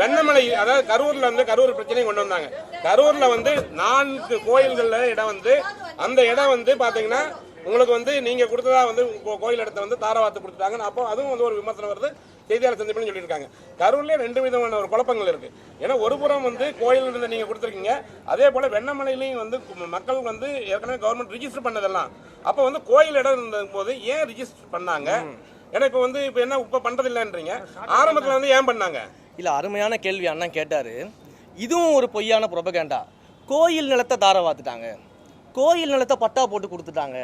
வெண்ணமலை அதாவது கரூர்ல வந்து கரூர் பிரச்சனையை கொண்டு வந்தாங்க. கரூர்ல வந்து 4 கோயில்கள்ல இடம் வந்து அந்த இடம் வந்து பாத்தீங்கன்னா உங்களுக்கு வந்து நீங்க கொடுத்ததா வந்து கோயில் இடத்த வந்து தாரவாத்து கொடுத்துட்டாங்க. அப்போ அதுவும் வந்து ஒரு விமர்சனம் வருது, செய்தியாளர் சந்திப்புன்னு சொல்லியிருக்காங்க. கரூர்லேயே 2 விதமான ஒரு குழப்பங்கள் இருக்கு. ஏன்னா ஒரு புறம் வந்து கோயில் இருந்து நீங்க கொடுத்துருக்கீங்க, அதே போல வெண்ணமலையிலையும் வந்து மக்கள் வந்து ஏற்கனவே கவர்மெண்ட் ரிஜிஸ்டர் பண்ணதெல்லாம் அப்போ வந்து கோயில் இடம் இருந்த போது ஏன் ரிஜிஸ்டர் பண்ணாங்க? ஏன்னா இப்போ வந்து இப்போ என்ன இப்போ பண்றதில்லைன்றீங்க, ஆரம்பத்தில் வந்து ஏன் பண்ணாங்க? இல்ல, அருமையான கேள்வி அண்ணன் கேட்டாரு. இதுவும் ஒரு பொய்யான புரோபகண்டா. கோயில் நிலத்தை தாரவாத்துட்டாங்க, கோயில் நிலத்தை பட்டா போட்டு கொடுத்துட்டாங்க,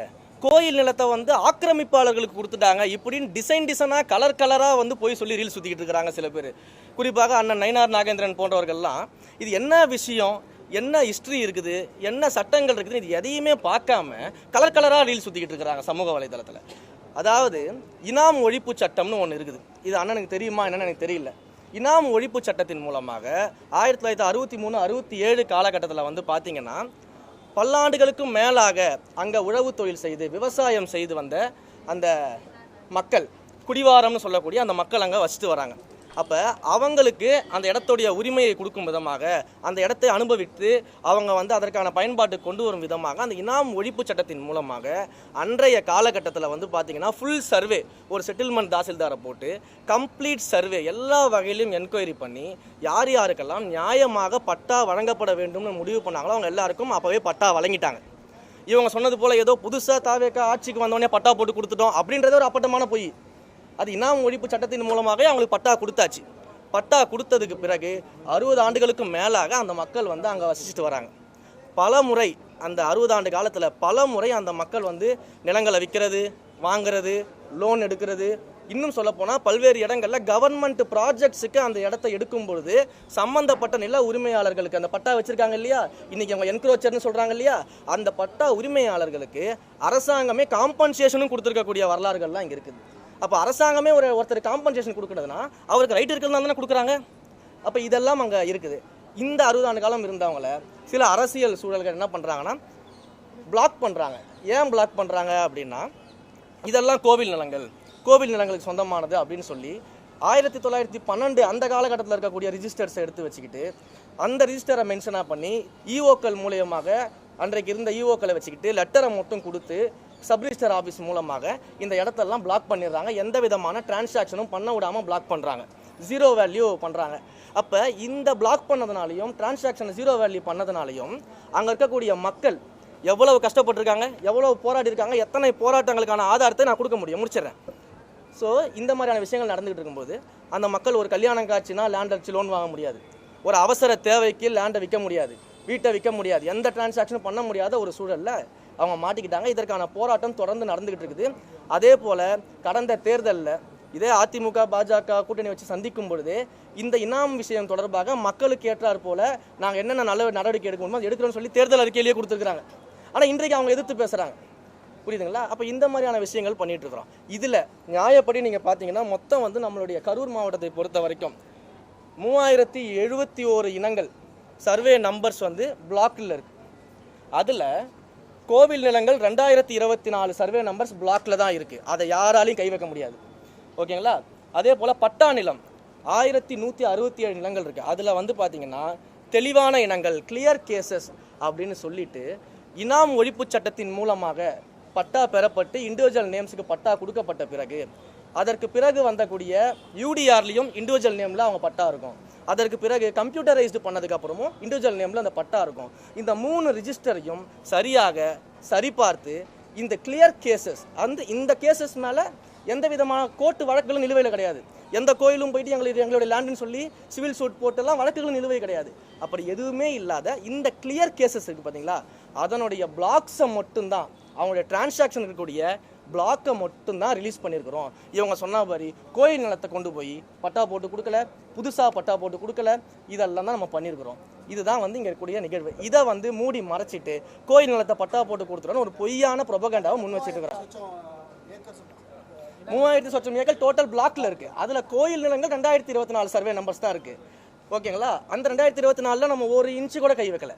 கோயில் நிலத்தை வந்து ஆக்கிரமிப்பாளர்களுக்கு கொடுத்துட்டாங்க, இப்படின்னு டிசைனாக கலராக வந்து போய் சொல்லி ரீல் சுற்றிக்கிட்டு இருக்கிறாங்க சில பேர். குறிப்பாக அண்ணன் நயினார் நாகேந்திரன் போன்றவர்கள்லாம் இது என்ன விஷயம், என்ன ஹிஸ்ட்ரி இருக்குது, என்ன சட்டங்கள் இருக்குது, இது எதையுமே பார்க்காம கலராக ரீல் சுற்றிக்கிட்டு இருக்கிறாங்க சமூக வலைதளத்தில். அதாவது இனாம் ஒழிப்பு சட்டம்னு ஒன்று இருக்குது. இது அண்ணனுக்கு தெரியுமா என்னன்னு எனக்கு தெரியல. இனாம் ஒழிப்பு சட்டத்தின் மூலமாக 1963-67 காலகட்டத்தில் வந்து பார்த்தீங்கன்னா பல்லாண்டுகளுக்கும் மேலாக அங்கே உழவு தொழில் செய்து விவசாயம் செய்து வந்த அந்த மக்கள், குடிவாரம்னு சொல்லக்கூடிய அந்த மக்கள் அங்கே வசித்து வராங்க. அப்போ அவங்களுக்கு அந்த இடத்துடைய உரிமையை கொடுக்கும் விதமாக, அந்த இடத்தை அனுபவித்து அவங்க வந்து அதற்கான பயன்பாட்டுக்கு கொண்டு வரும் விதமாக அந்த இனாம் ஒழிப்பு சட்டத்தின் மூலமாக அன்றைய காலகட்டத்தில் வந்து பார்த்திங்கன்னா ஃபுல் சர்வே, ஒரு செட்டில்மெண்ட் தாசில்தாரை போட்டு கம்ப்ளீட் சர்வே எல்லா வகையிலும் என்கொயரி பண்ணி யார் யாருக்கெல்லாம் நியாயமாக பட்டா வழங்கப்பட வேண்டும்னு முடிவு பண்ணாங்களோ அவங்க எல்லாருக்கும் அப்போவே பட்டா வழங்கிட்டாங்க. இவங்க சொன்னது போல் ஏதோ புதுசாக தாவேக்கா ஆட்சிக்கு வந்தோடனே பட்டா போட்டு கொடுத்துட்டோம் அப்படின்றது ஒரு அப்பட்டமான பொய். அது இனாம் ஒழிப்பு சட்டத்தின் மூலமாகவே அவங்களுக்கு பட்டா கொடுத்தாச்சு. பட்டா கொடுத்ததுக்கு பிறகு 60 ஆண்டுகளுக்கு மேலாக அந்த மக்கள் வந்து அங்கே வசிச்சுட்டு வராங்க. பல முறை அந்த 60 ஆண்டு காலத்தில் பல முறை அந்த மக்கள் வந்து நிலங்களை விற்கிறது, வாங்கிறது, லோன் எடுக்கிறது, இன்னும் சொல்லப்போனால் பல்வேறு இடங்களில் கவர்மெண்ட் ப்ராஜெக்ட்ஸுக்கு அந்த இடத்த எடுக்கும் பொழுது சம்மந்தப்பட்ட நில உரிமையாளர்களுக்கு அந்த பட்டா வச்சுருக்காங்க இல்லையா, இன்றைக்கி அவங்க என்க்ரோச்சர்னு சொல்கிறாங்க இல்லையா, அந்த பட்டா உரிமையாளர்களுக்கு அரசாங்கமே காம்பன்சேஷனும் கொடுத்துருக்கக்கூடிய வரலாறுகள்லாம் இங்கே இருக்குது. அப்போ அரசாங்கமே ஒருத்தர் காம்பன்சேஷன் கொடுக்குறதுனா அவருக்கு ரைட் இருக்கிறதா தானே கொடுக்குறாங்க. அப்போ இதெல்லாம் அங்கே இருக்குது. இந்த 60 ஆண்டு காலம் இருந்தவங்கள சில அரசியல் சூழல்கள் என்ன பண்ணுறாங்கன்னா பிளாக் பண்ணுறாங்க. ஏன் பிளாக் பண்ணுறாங்க அப்படின்னா, இதெல்லாம் கோவில் நிலங்கள், கோவில் நிலங்களுக்கு சொந்தமானது அப்படின்னு சொல்லி 1912 அந்த காலகட்டத்தில் இருக்கக்கூடிய ரிஜிஸ்டர்ஸை எடுத்து வச்சுக்கிட்டு அந்த ரிஜிஸ்டரை மென்ஷனாக பண்ணி இஓக்கள் மூலியமாக அன்றைக்கு இருந்த இஓக்களை வச்சுக்கிட்டு லெட்டரை மட்டும் கொடுத்து சப் ரிஜிஸ்டர் ஆஃபீஸ் மூலமாக இந்த இடத்தெல்லாம் பிளாக் பண்ணிடுறாங்க. எந்த விதமான டிரான்சாக்ஷனும் பண்ண விடாமல் பிளாக் பண்ணுறாங்க, ஜீரோ வேல்யூ பண்ணுறாங்க. அப்போ இந்த பிளாக் பண்ணதுனாலையும் டிரான்சாக்ஷனை ஜீரோ வேல்யூ பண்ணதுனாலையும் அங்கே இருக்கக்கூடிய மக்கள் எவ்வளவு கஷ்டப்பட்டிருக்காங்க, எவ்வளவு போராடி இருக்காங்க, எத்தனை போராட்டங்களுக்கான ஆதாரத்தை நான் கொடுக்க முடியும், முடிச்சிடுறேன். ஸோ இந்த மாதிரியான விஷயங்கள் நடந்துகிட்டு இருக்கும்போது அந்த மக்கள் ஒரு கல்யாணம் காட்சினா லேண்ட் அடிச்சு லோன் வாங்க முடியாது, ஒரு அவசர தேவைக்கு லேண்டை விற்க முடியாது, வீட்டை விற்க முடியாது, எந்த டிரான்சாக்ஷனும் பண்ண முடியாத ஒரு சூழலில் அவங்க மாட்டிக்கிட்டாங்க. இதற்கான போராட்டம் தொடர்ந்து நடந்துகிட்டு இருக்குது. அதே போல் கடந்த தேர்தலில் இதே அதிமுக பாஜக கூட்டணி வச்சு சந்திக்கும் பொழுது இந்த இனாம் விஷயம் தொடர்பாக மக்களுக்கு ஏற்றார் போல நாங்கள் என்னென்ன நல்ல நடவடிக்கை எடுக்கணுமோ எடுக்கிறோம்னு சொல்லி தேர்தல் அறிக்கையிலேயே கொடுத்துருக்குறாங்க. ஆனால் இன்றைக்கு அவங்க எதிர்த்து பேசுகிறாங்க, புரியுதுங்களா? அப்போ இந்த மாதிரியான விஷயங்கள் பண்ணிட்டு இருக்கிறோம். இதில் நியாயப்படி நீங்கள் பார்த்தீங்கன்னா மொத்தம் வந்து நம்மளுடைய கரூர் மாவட்டத்தை பொறுத்த வரைக்கும் 3071 இனங்கள் சர்வே நம்பர்ஸ் வந்து பிளாக்கில் இருக்குது. அதில் கோவில் நிலங்கள் 2024 சர்வே நம்பர்ஸ் பிளாக்கில் தான் இருக்குது. அதை யாராலையும் கை வைக்க முடியாது, ஓகேங்களா? அதே போல் பட்டா நிலம் 1167 நிலங்கள் இருக்குது. அதில் வந்து பார்த்திங்கன்னா தெளிவான இனங்கள், கிளியர் கேசஸ் அப்படின்னு சொல்லிட்டு இனாம் ஒழிப்பு சட்டத்தின் மூலமாக பட்டா பெறப்பட்டு இண்டிவிஜுவல் நேம்ஸுக்கு பட்டா கொடுக்கப்பட்ட பிறகு அதற்கு பிறகு வந்தக்கூடிய யூடிஆர்லையும் இண்டிவிஜுவல் நேமில் அவங்க பட்டா இருக்கும். அதற்கு பிறகு கம்ப்யூட்டரைஸ்டு பண்ணதுக்கப்புறமும் இண்டிவிஜுவல் நேமில் அந்த பட்டா இருக்கும். இந்த 3 ரிஜிஸ்டரையும் சரியாக சரிபார்த்து இந்த கிளியர் கேசஸ் இந்த கேசஸ் மேலே எந்த விதமான கோர்ட்டு வழக்குகளும் நிலுவையில் கிடையாது. எந்த கோயிலும் போயிட்டு எங்களுடைய லேண்டுன்னு சொல்லி சிவில் சூட் போட்டெல்லாம் வழக்குகளும் நிலுவை கிடையாது. அப்படி எதுவுமே இல்லாத இந்த கிளியர் கேசஸ் இருக்குது பார்த்தீங்களா, அதனுடைய பிளாக்ஸை மட்டும்தான், அவங்களுடைய டிரான்சாக்ஷன் இருக்கக்கூடிய பிளாக்கை மட்டும்தான் ரிலீஸ் பண்ணியிருக்கிறோம். இவங்க சொன்ன மாதிரி கோயில் நிலத்தை கொண்டு போய் பட்டா போட்டு கொடுக்கல, புதுசாக பட்டா போட்டு கொடுக்கல, இதெல்லாம் தான் நம்ம பண்ணியிருக்கிறோம். இதுதான் வந்து இங்கே இருக்கக்கூடிய நிகழ்வு. இதை வந்து மூடி மறைச்சிட்டு கோயில் நிலத்தை பட்டா போட்டு கொடுத்துறோன்னு ஒரு பொய்யான ப்ரொபகண்டாவை முன் வச்சுட்டு இருக்கிறோம். 3000 சொச்சம் ஏக்கர் டோட்டல் பிளாக்ல இருக்கு. அதுல கோயில் நிலங்கள் 2024 சர்வே நம்பர்ஸ் தான் இருக்கு, ஓகேங்களா? அந்த 2024 நம்ம ஒரு இன்ச்சு கூட கை வைக்கல.